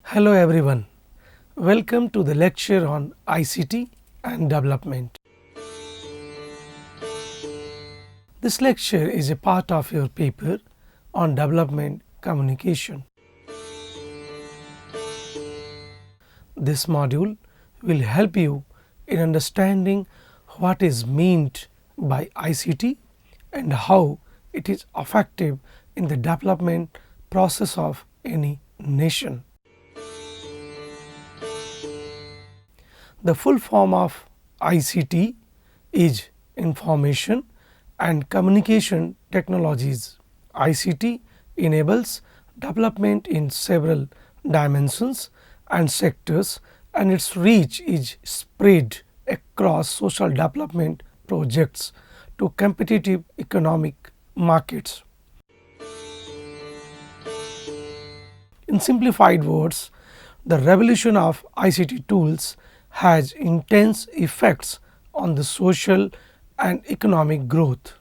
Hello everyone, welcome to the lecture on ICT and development. This lecture is a part of your paper on development communication. This module will help you in understanding what is meant by ICT and how it is effective in the development process of any nation. The full form of ICT is Information and Communication Technologies. ICT enables development in several dimensions and sectors, and its reach is spread across social development projects to competitive economic markets. In simplified words, the revolution of ICT tools has intense effects on the social and economic growth.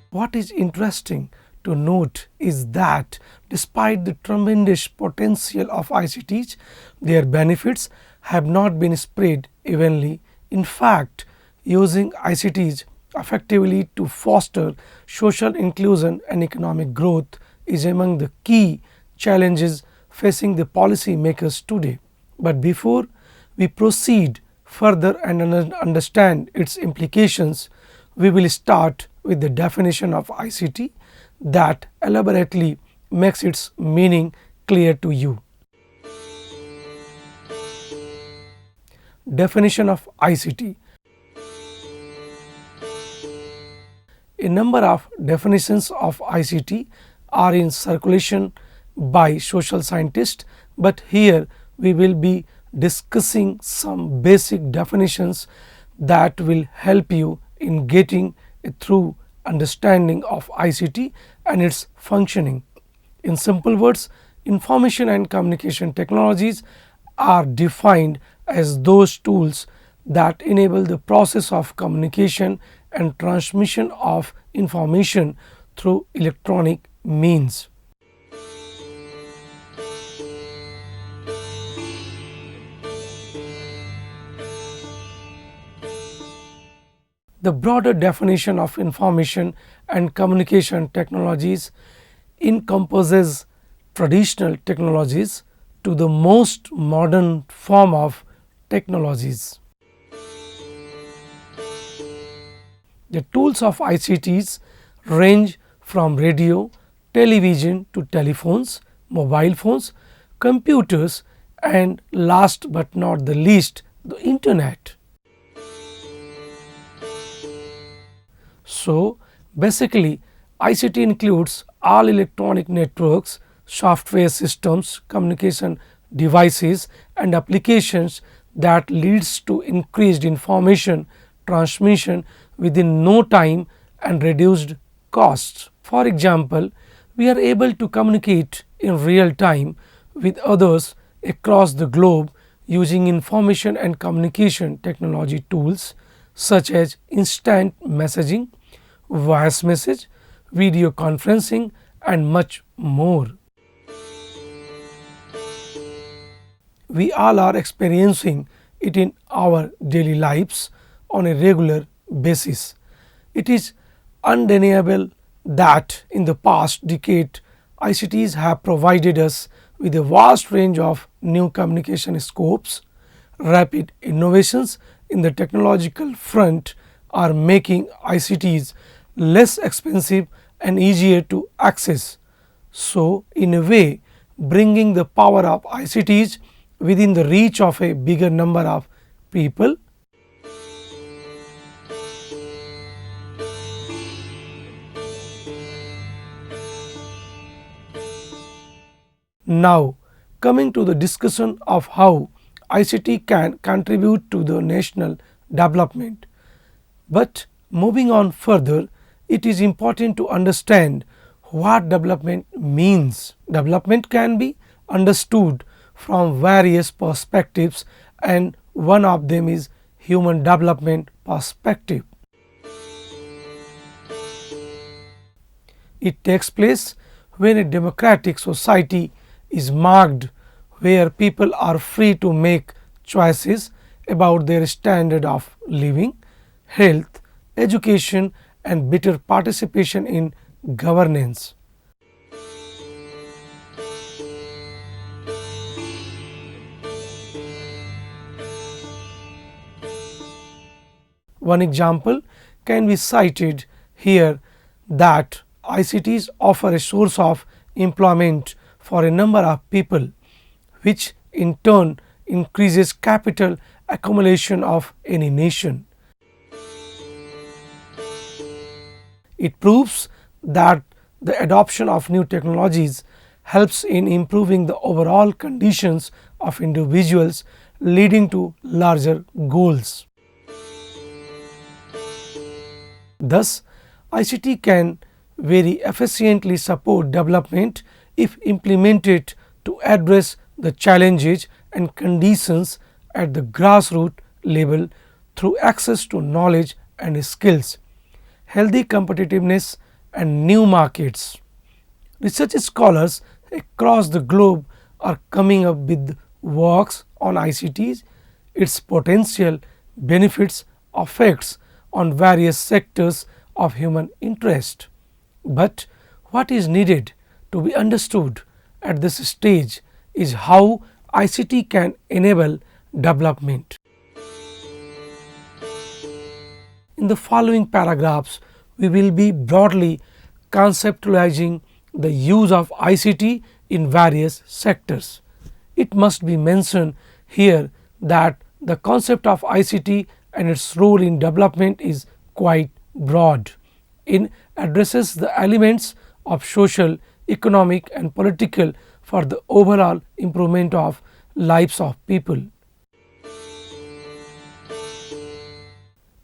What is interesting to note is that despite the tremendous potential of ICTs, their benefits have not been spread evenly. In fact, using ICTs effectively to foster social inclusion and economic growth is among the key challenges facing the policy makers today. But before we proceed further and understand its implications, we will start with the definition of ICT that elaborately makes its meaning clear to you. Definition of ICT. A number of definitions of ICT are in circulation by social scientists, but here we will be discussing some basic definitions that will help you in getting a true understanding of ICT and its functioning. In simple words, information and communication technologies are defined as those tools that enable the process of communication and transmission of information through electronic means. The broader definition of information and communication technologies encompasses traditional technologies to the most modern form of technologies. The tools of ICTs range from radio, television to telephones, mobile phones, computers, and last but not the least, the internet. So, basically ICT includes all electronic networks, software systems, communication devices and applications that leads to increased information transmission within no time and reduced costs. For example, we are able to communicate in real time with others across the globe using information and communication technology tools such as instant messaging, voice message, video conferencing and much more. We all are experiencing it in our daily lives on a regular basis. It is undeniable that in the past decade, ICTs have provided us with a vast range of new communication scopes. Rapid innovations in the technological front are making ICTs less expensive and easier to access. So, in a way, bringing the power of ICTs within the reach of a bigger number of people. Now, coming to the discussion of how ICT can contribute to the national development. But moving on further, it is important to understand what development means. Development can be understood from various perspectives, and one of them is human development perspective. It takes place When a democratic society is marked where people are free to make choices about their standard of living, health, education and better participation in governance. One example can be cited here that ICTs offer a source of employment for a number of people, which in turn increases capital accumulation of any nation. It proves that the adoption of new technologies helps in improving the overall conditions of individuals, leading to larger goals. Thus, ICT can very efficiently support development if implemented to address the challenges and conditions at the grassroots level through access to knowledge and skills, healthy competitiveness and new markets. Research scholars across the globe are coming up with works on ICTs, its potential benefits, effects on various sectors of human interest. But what is needed to be understood at this stage is how ICT can enable development. In the following paragraphs, we will be broadly conceptualizing the use of ICT in various sectors. It must be mentioned here that the concept of ICT and its role in development is quite broad. It addresses the elements of social, economic and political for the overall improvement of lives of people.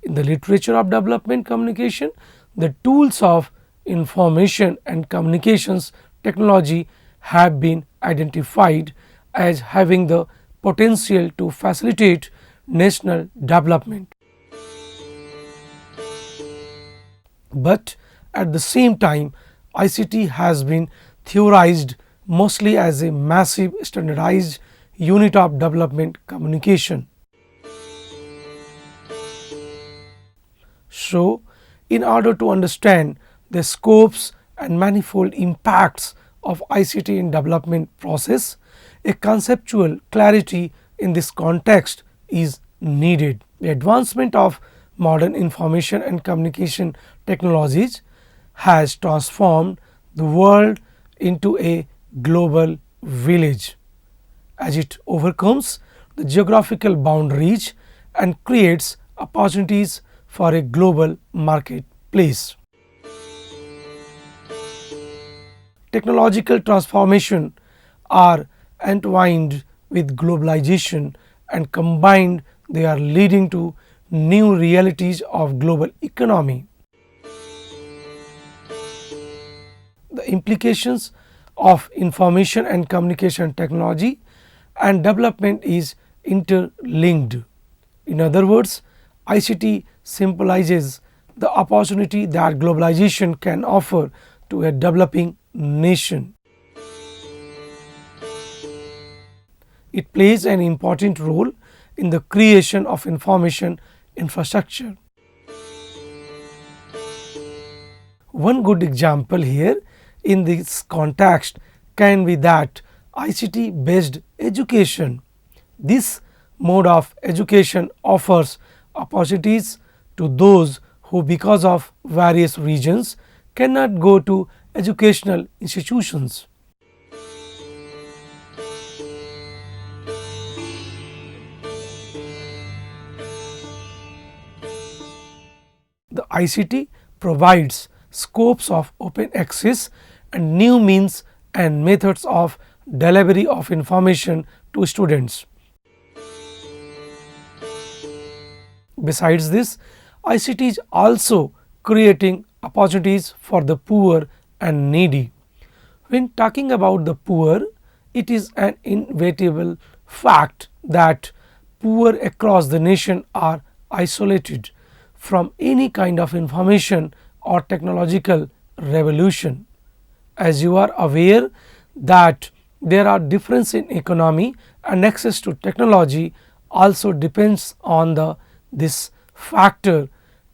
In the literature of development communication, the tools of information and communications technology have been identified as having the potential to facilitate national development. But at the same time, ICT has been theorized mostly as a massive standardized unit of development communication. So, in order to understand the scopes and manifold impacts of ICT in development process, a conceptual clarity in this context is needed. The advancement of modern information and communication technologies has transformed the world into a global village as it overcomes the geographical boundaries and creates opportunities for a global marketplace. Technological transformation are entwined with globalization and combined they are leading to new realities of global economy. The implications of information and communication technology and development is interlinked. In other words, ICT symbolizes the opportunity that globalization can offer to a developing nation. It plays an important role in the creation of information infrastructure. One good example here in this context can be that ICT based education. This mode of education offers opportunities to those who because of various reasons cannot go to educational institutions. The ICT provides scopes of open access and new means and methods of delivery of information to students. Besides this, ICT is also creating opportunities for the poor and needy. When talking about the poor, it is an inevitable fact that poor across the nation are isolated from any kind of information or technological revolution. As you are aware that there are difference in economy and access to technology also depends on this factor.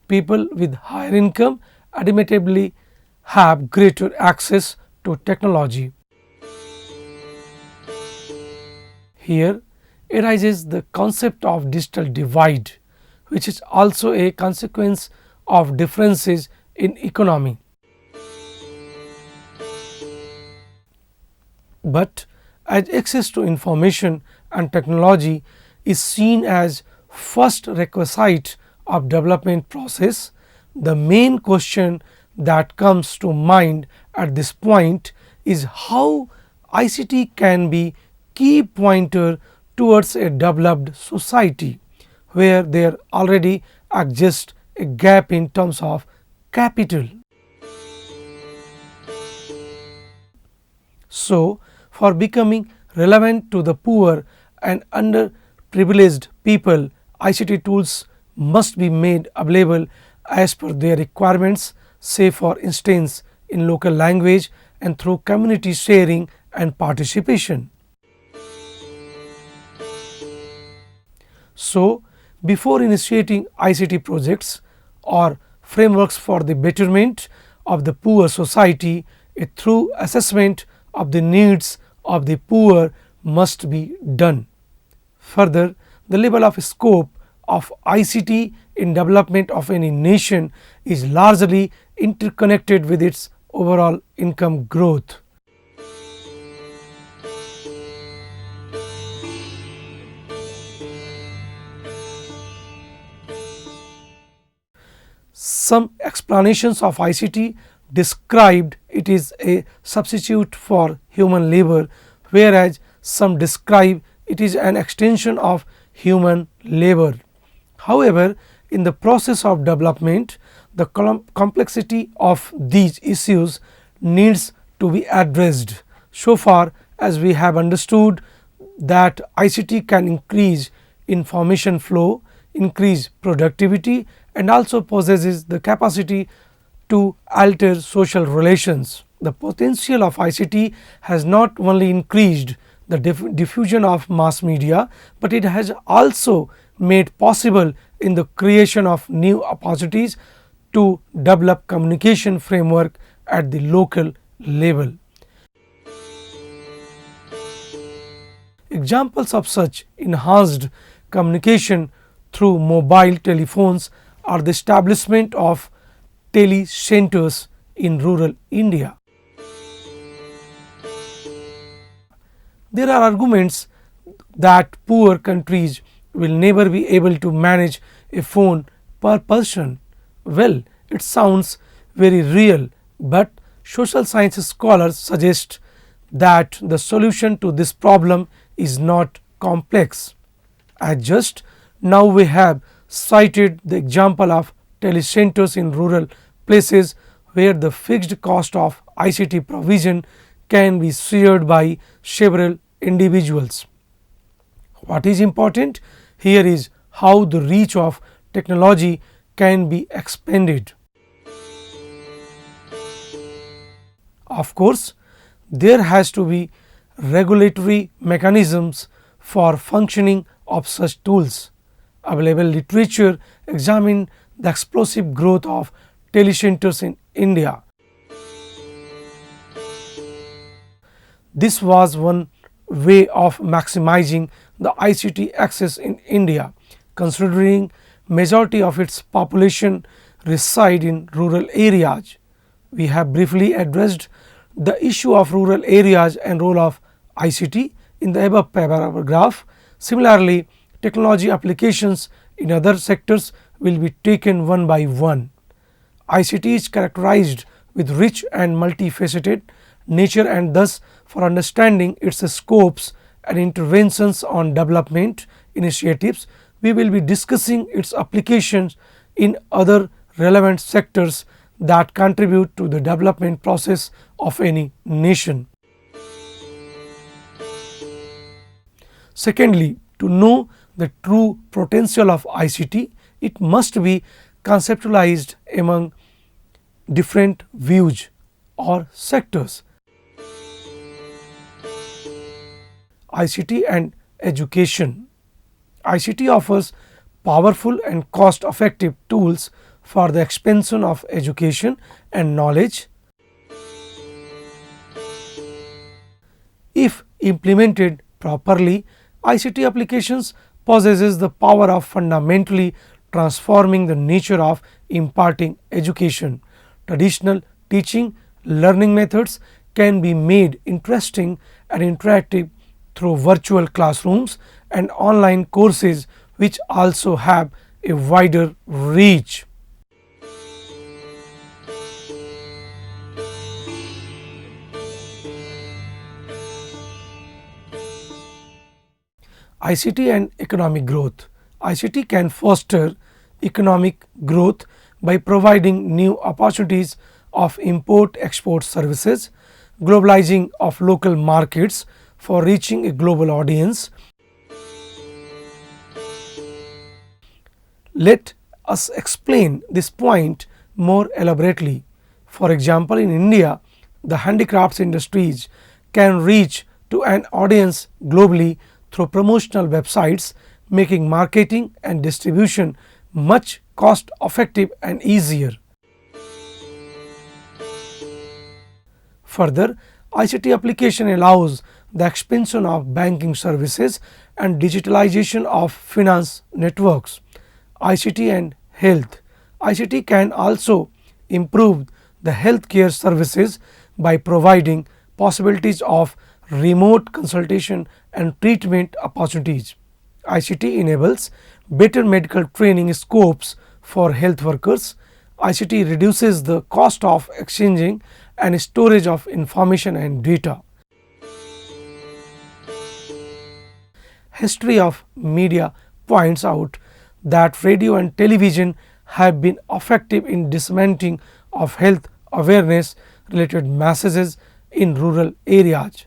People with higher income admittedly have greater access to technology. Here arises the concept of digital divide, which is also a consequence of differences in economy. But as access to information and technology is seen as first requisite of development process, the main question that comes to mind at this point is how ICT can be key pointer towards a developed society where there already exists a gap in terms of capital. So, for becoming relevant to the poor and underprivileged people, ICT tools must be made available as per their requirements, say for instance in local language and through community sharing and participation. So, before initiating ICT projects or frameworks for the betterment of the poor society, a thorough assessment of the needs of the poor must be done. Further, the level of scope of ICT in development of any nation is largely interconnected with its overall income growth. Some explanations of ICT described it is a substitute for human labor, whereas some describe it is an extension of human labor. However, in the process of development, the complexity of these issues needs to be addressed. So far as we have understood that ICT can increase information flow, increase productivity and also possesses the capacity to alter social relations. The potential of ICT has not only increased the diffusion of mass media, but it has also made possible in the creation of new opportunities to develop communication framework at the local level. Examples of such enhanced communication through mobile telephones are the establishment of tele-centers in rural India. There are arguments that poor countries will never be able to manage a phone per person. Well, it sounds very real, but social science scholars suggest that the solution to this problem is not complex. As just now we have cited the example of telecenters in rural places where the fixed cost of ICT provision can be shared by several individuals. What is important here is how the reach of technology can be expanded. Of course, there has to be regulatory mechanisms for functioning of such tools. Available literature examine the explosive growth of telecenters in India. This was one way of maximizing the ICT access in India, considering majority of its population reside in rural areas. We have briefly addressed the issue of rural areas and role of ICT in the above paragraph. Similarly, technology applications in other sectors will be taken one by one. ICT is characterized with rich and multifaceted nature, and thus for understanding its scopes and interventions on development initiatives, we will be discussing its applications in other relevant sectors that contribute to the development process of any nation. Secondly, to know the true potential of ICT, it must be conceptualized among different views or sectors. ICT and education. ICT offers powerful and cost effective tools for the expansion of education and knowledge. If implemented properly, ICT applications possesses the power of fundamentally transforming the nature of imparting education. Traditional teaching learning methods can be made interesting and interactive through virtual classrooms and online courses, which also have a wider reach. ICT and economic growth. ICT can foster economic growth by providing new opportunities of import-export services, globalizing of local markets for reaching a global audience. Let us explain this point more elaborately. For example, in India, the handicrafts industries can reach to an audience globally through promotional websites, making marketing and distribution much cost effective and easier. Further, ICT application allows the expansion of banking services and digitalization of finance networks. ICT and health. ICT can also improve the healthcare services by providing possibilities of remote consultation and treatment opportunities. ICT enables better medical training scopes for health workers. ICT reduces the cost of exchanging and storage of information and data. History of media points out that radio and television have been effective in disseminating of health awareness related messages in rural areas.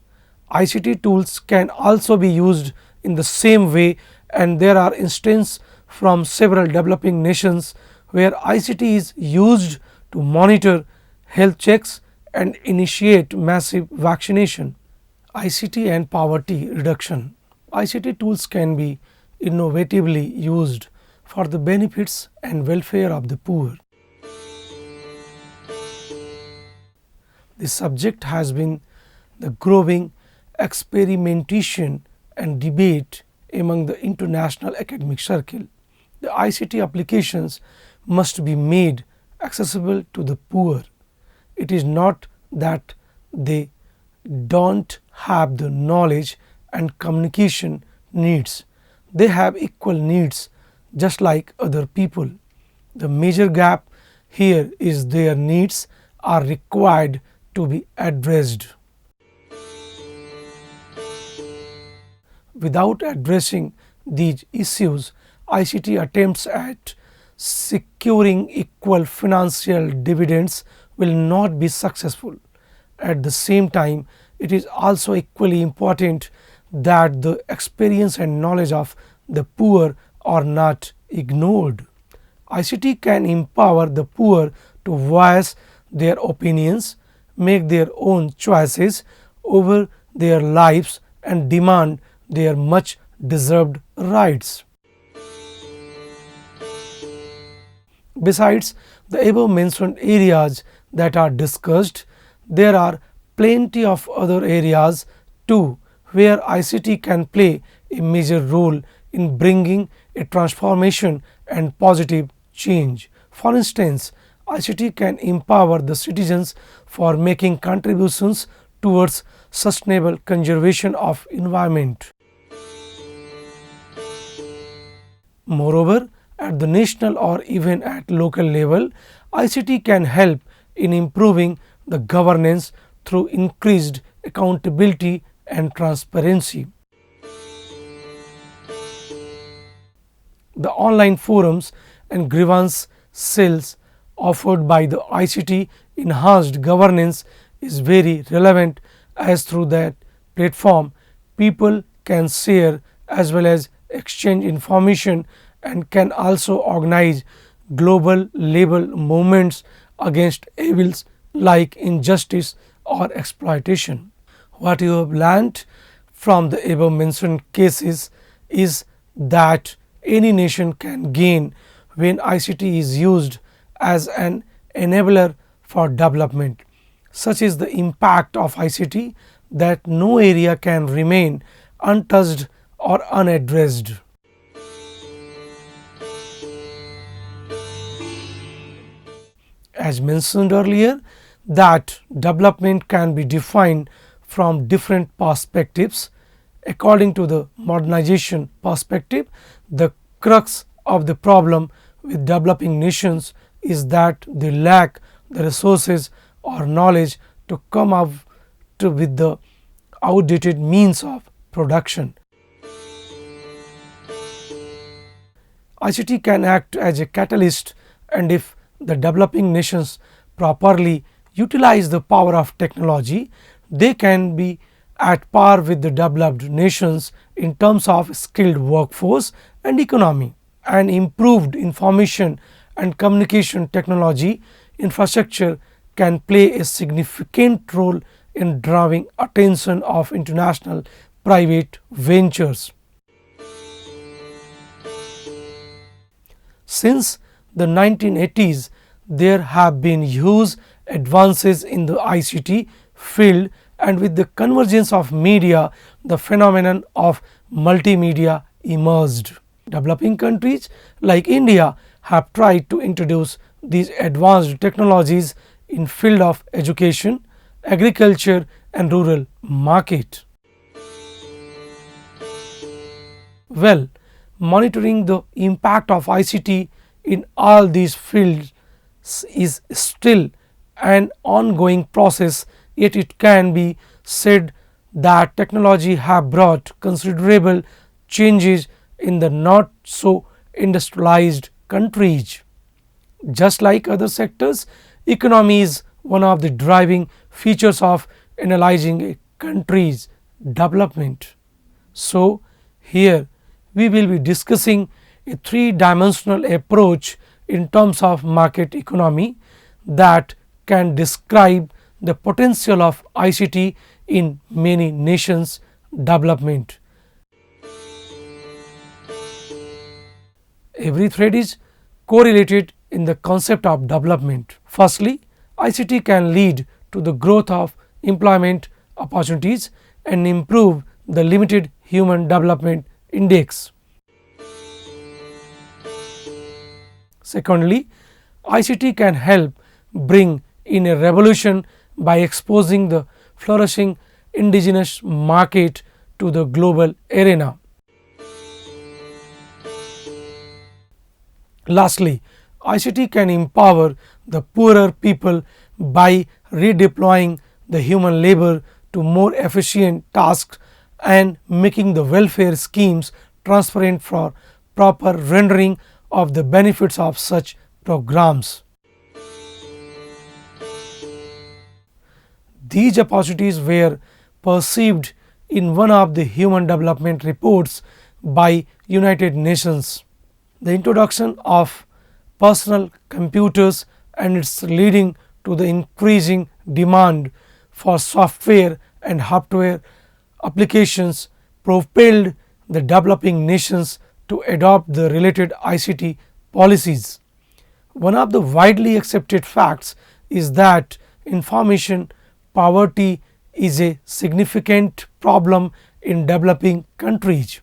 ICT tools can also be used in the same way, and there are instances from several developing nations where ICT is used to monitor health checks and initiate massive vaccination. ICT and poverty reduction. ICT tools can be innovatively used for the benefits and welfare of the poor. This subject has been the growing experimentation and debate among the international academic circle. The ICT applications must be made accessible to the poor. It is not that they don't have the knowledge and communication needs. They have equal needs just like other people. The major gap here is their needs are required to be addressed. Without addressing these issues, ICT attempts at securing equal financial dividends will not be successful. At the same time, it is also equally important that the experience and knowledge of the poor are not ignored. ICT can empower the poor to voice their opinions, make their own choices over their lives, and demand their much deserved rights. Besides the above mentioned areas that are discussed, there are plenty of other areas too where ICT can play a major role in bringing a transformation and positive change. For instance, ICT can empower the citizens for making contributions towards sustainable conservation of environment. Moreover, at the national or even at local level, ICT can help in improving the governance through increased accountability and transparency. The online forums and grievance cells offered by the ICT enhanced governance is very relevant, as through that platform people can share as well as exchange information and can also organize global level movements against evils like injustice or exploitation. What you have learnt from the above mentioned cases is that any nation can gain when ICT is used as an enabler for development. Such is the impact of ICT that no area can remain untouched or unaddressed. As mentioned earlier, that development can be defined from different perspectives. According to the modernization perspective, the crux of the problem with developing nations is that they lack the resources or knowledge to come up with the outdated means of production. ICT can act as a catalyst, and if the developing nations properly utilize the power of technology, they can be at par with the developed nations in terms of skilled workforce and economy. And improved information and communication technology infrastructure can play a significant role in drawing attention of international private ventures. Since the 1980s, there have been huge advances in the ICT field, and with the convergence of media, the phenomenon of multimedia emerged. Developing countries like India have tried to introduce these advanced technologies in field of education, agriculture and rural market. Well, monitoring the impact of ICT in all these fields is still an ongoing process, yet it can be said that technology have brought considerable changes in the not so industrialized countries. Just like other sectors, economy is one of the driving features of analyzing a country's development. So, here we will be discussing a three-dimensional approach in terms of market economy that can describe the potential of ICT in many nations' development. Every thread is correlated in the concept of development. Firstly, ICT can lead to the growth of employment opportunities and improve the limited human development index. Secondly, ICT can help bring in a revolution by exposing the flourishing indigenous market to the global arena. Lastly, ICT can empower the poorer people by redeploying the human labor to more efficient tasks and making the welfare schemes transparent for proper rendering of the benefits of such programs. These opportunities were perceived in one of the human development reports by United Nations. The introduction of personal computers and its leading to the increasing demand for software and hardware applications propelled the developing nations to adopt the related ICT policies. One of the widely accepted facts is that information poverty is a significant problem in developing countries.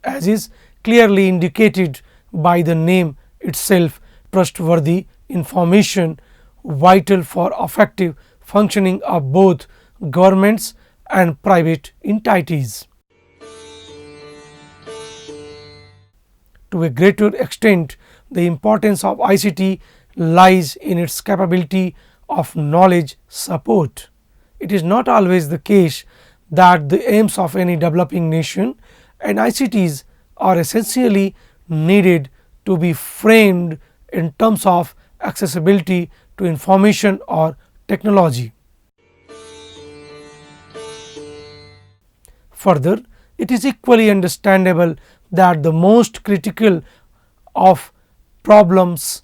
As is clearly indicated by the name itself, trustworthy information vital for effective functioning of both governments and private entities. To a greater extent, the importance of ICT lies in its capability of knowledge support. It is not always the case that the aims of any developing nation and ICTs are essentially needed to be framed in terms of accessibility to information or technology. Further, it is equally understandable that the most critical of problems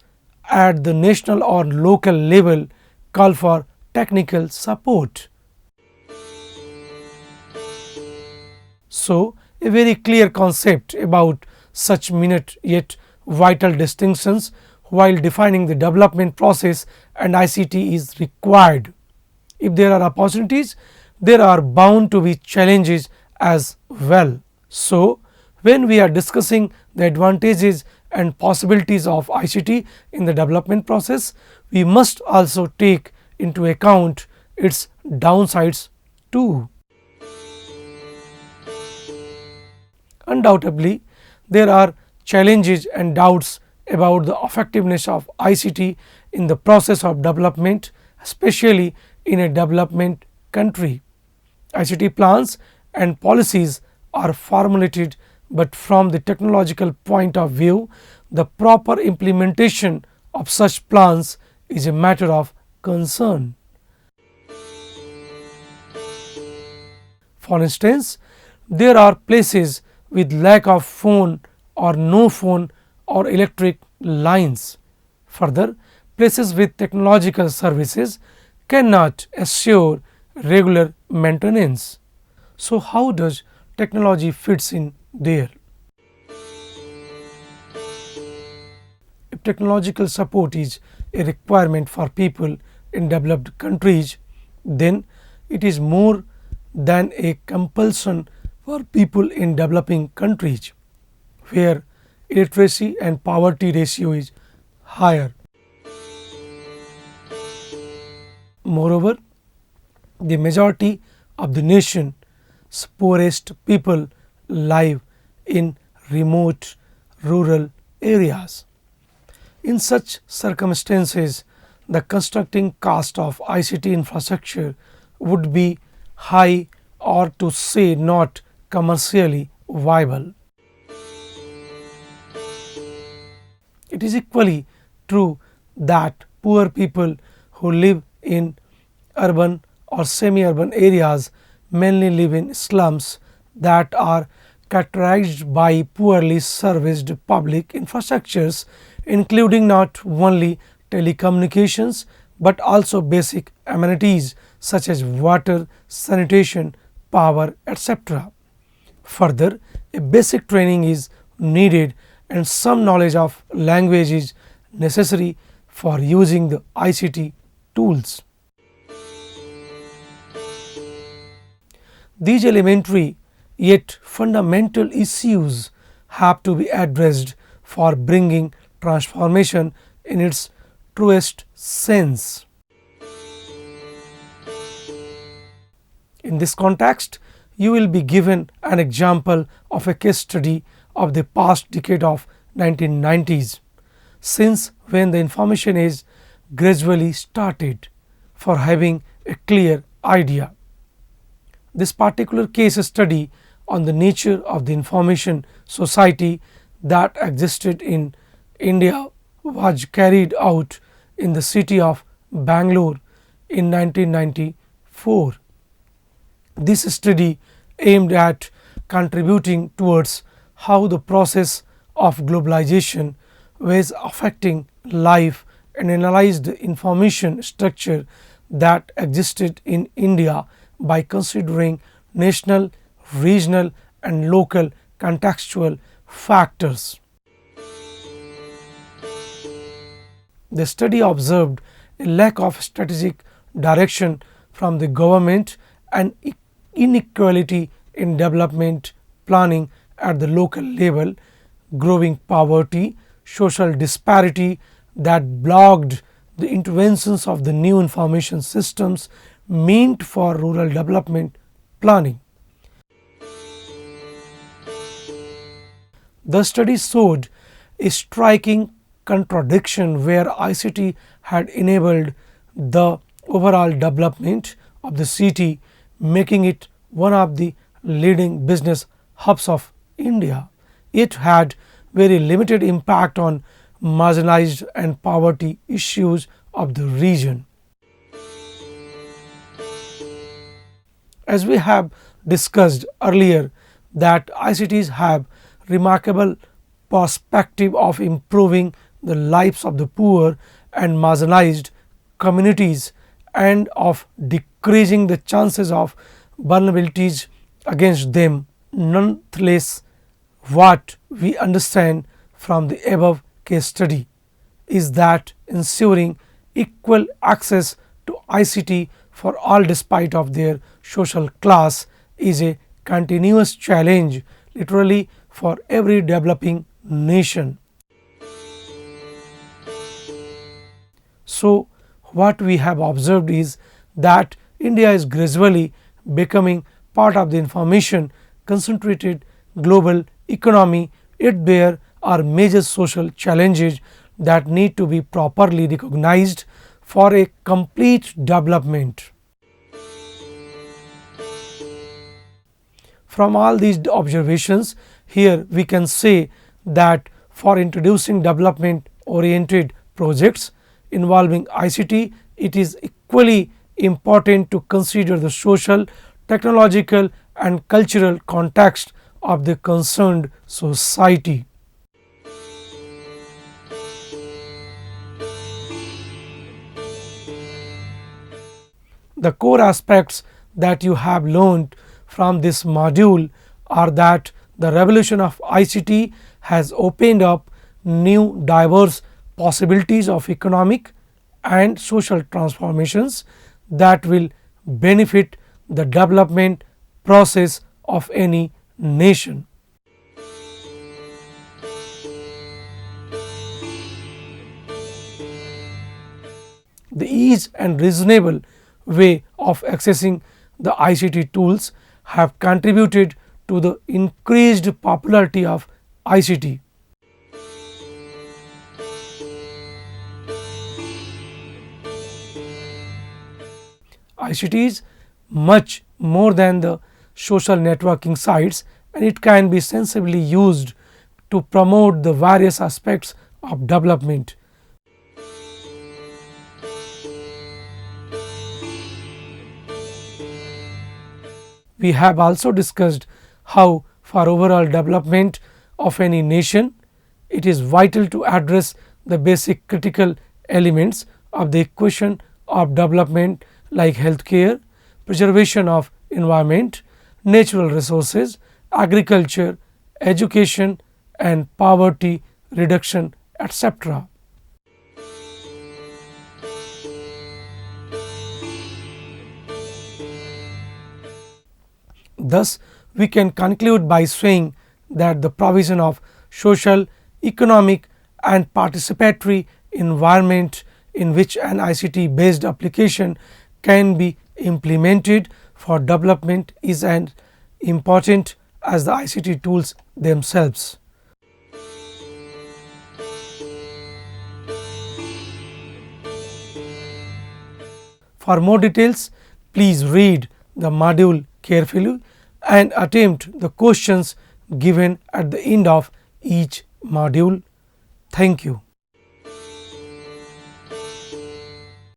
at the national or local level call for technical support. So, a very clear concept about such minute yet vital distinctions while defining the development process and ICT is required. If there are opportunities, there are bound to be challenges as well. So, when we are discussing the advantages and possibilities of ICT in the development process, we must also take into account its downsides too. Undoubtedly, there are challenges and doubts about the effectiveness of ICT in the process of development, especially in a development country. ICT plans and policies are formulated, but from the technological point of view, the proper implementation of such plans is a matter of concern. For instance, there are places with lack of phone or no phone or electric lines. Further, places with technological services cannot assure regular maintenance. So, how does technology fits in there? If technological support is a requirement for people in developed countries, then it is more than a compulsion for people in developing countries, where illiteracy and poverty ratio is higher. Moreover, the majority of the nation's poorest people live in remote rural areas. In such circumstances, the constructing cost of ICT infrastructure would be high, or to say not commercially viable. It is equally true that poor people who live in urban or semi-urban areas mainly live in slums that are characterized by poorly serviced public infrastructures, including not only telecommunications but also basic amenities such as water, sanitation, power, etc. Further, a basic training is needed and some knowledge of language is necessary for using the ICT tools. These elementary yet fundamental issues have to be addressed for bringing transformation in its truest sense. In this context, you will be given an example of a case study of the past decade of 1990s, since when the information age gradually started, for having a clear idea. This particular case study on the nature of the information society that existed in India was carried out in the city of Bangalore in 1994. This study aimed at contributing towards how the process of globalization was affecting life and analyzed the information structure that existed in India by considering national, regional and local contextual factors. The study observed a lack of strategic direction from the government and inequality in development planning at the local level, growing poverty, social disparity that blocked the interventions of the new information systems meant for rural development planning. The study showed a striking contradiction where ICT had enabled the overall development of the city, making it one of the leading business hubs of India. It had very limited impact on marginalized and poverty issues of the region. As we have discussed earlier, that ICTs have remarkable perspective of improving the lives of the poor and marginalized communities and of decreasing the chances of vulnerabilities against them. Nonetheless, what we understand from the above case study is that ensuring equal access to ICT for all despite of their social class is a continuous challenge literally for every developing nation. So, what we have observed is that India is gradually becoming part of the information concentrated global economy, yet there are major social challenges that need to be properly recognized for a complete development. From all these observations, here we can say that for introducing development oriented projects involving ICT, it is equally important to consider the social, technological and cultural context of the concerned society. The core aspects that you have learned from this module are that the revolution of ICT has opened up new diverse possibilities of economic and social transformations that will benefit the development process of any nation. The ease and reasonable way of accessing the ICT tools have contributed to the increased popularity of ICT. ICT is much more than the social networking sites, and it can be sensibly used to promote the various aspects of development. We have also discussed how for overall development of any nation, it is vital to address the basic critical elements of the equation of development like healthcare, preservation of environment, natural resources, agriculture, education and poverty reduction, etc. Thus, we can conclude by saying that the provision of social, economic and participatory environment in which an ICT based application can be implemented for development is as important as the ICT tools themselves. For more details, please read the module carefully and attempt the questions given at the end of each module. Thank you.